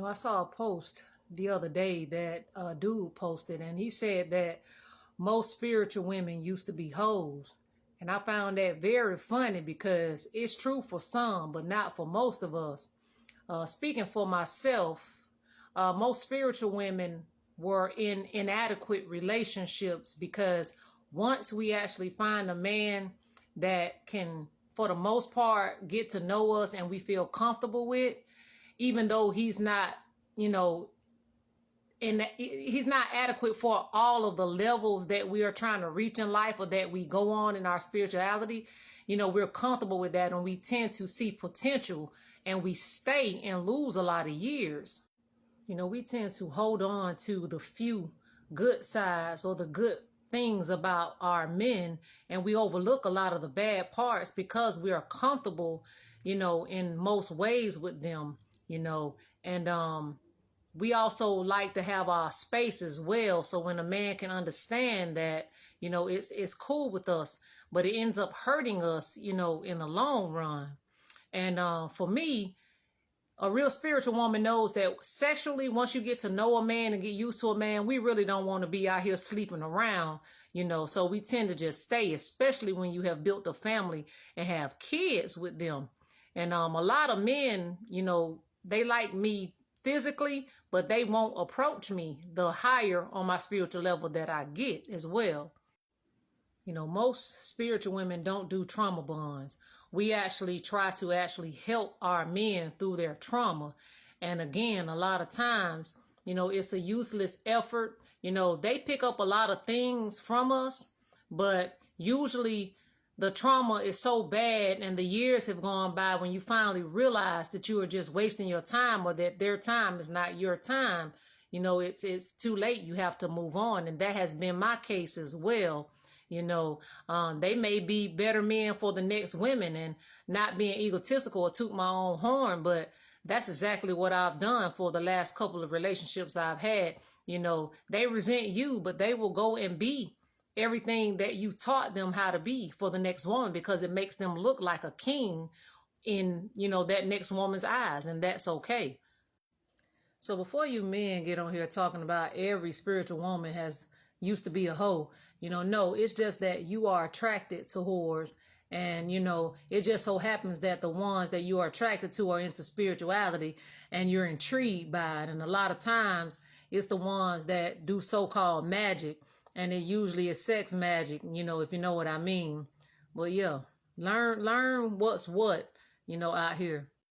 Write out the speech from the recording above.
I saw a post the other day that a dude posted, and he said that most spiritual women used to be hoes. And I found that very funny because it's true for some, but not for most of us. Speaking for myself, most spiritual women were in inadequate relationships because once we actually find a man that can, for the most part, get to know us and we feel comfortable with, even though he's not, you know, and he's not adequate for all of the levels that we are trying to reach in life or that we go on in our spirituality. We're comfortable with that and we tend to see potential and we stay and lose a lot of years. We tend to hold on to the few good sides or the good things about our men, and we overlook a lot of the bad parts because we are comfortable, in most ways with them, and we also like to have our space as well. So when a man can understand that, it's cool with us, but it ends up hurting us, in the long run. And for me, a real spiritual woman knows that sexually, once you get to know a man and get used to a man, we really don't want to be out here sleeping around, so we tend to just stay, especially when you have built a family and have kids with them. And a lot of men, they like me physically, but they won't approach me the higher on my spiritual level that I get as well. Most spiritual women don't do trauma bonds. We actually try to help our men through their trauma. And again, a lot of times, it's a useless effort. They pick up a lot of things from us, but usually the trauma is so bad and the years have gone by when you finally realize that you are just wasting your time or that their time is not your time. It's too late. You have to move on. And that has been my case as well. They may be better men for the next women and not being egotistical or toot my own horn, but that's exactly what I've done for the last couple of relationships I've had. They resent you, but they will go and be everything that you taught them how to be for the next woman because it makes them look like a king in, that next woman's eyes, and that's okay. So before you men get on here talking about every spiritual woman has used to be a hoe, no, it's just that you are attracted to whores. And, it just so happens that the ones that you are attracted to are into spirituality and you're intrigued by it. And a lot of times it's the ones that do so-called magic, and it usually is sex magic, if you know what I mean. But yeah, learn what's what, out here.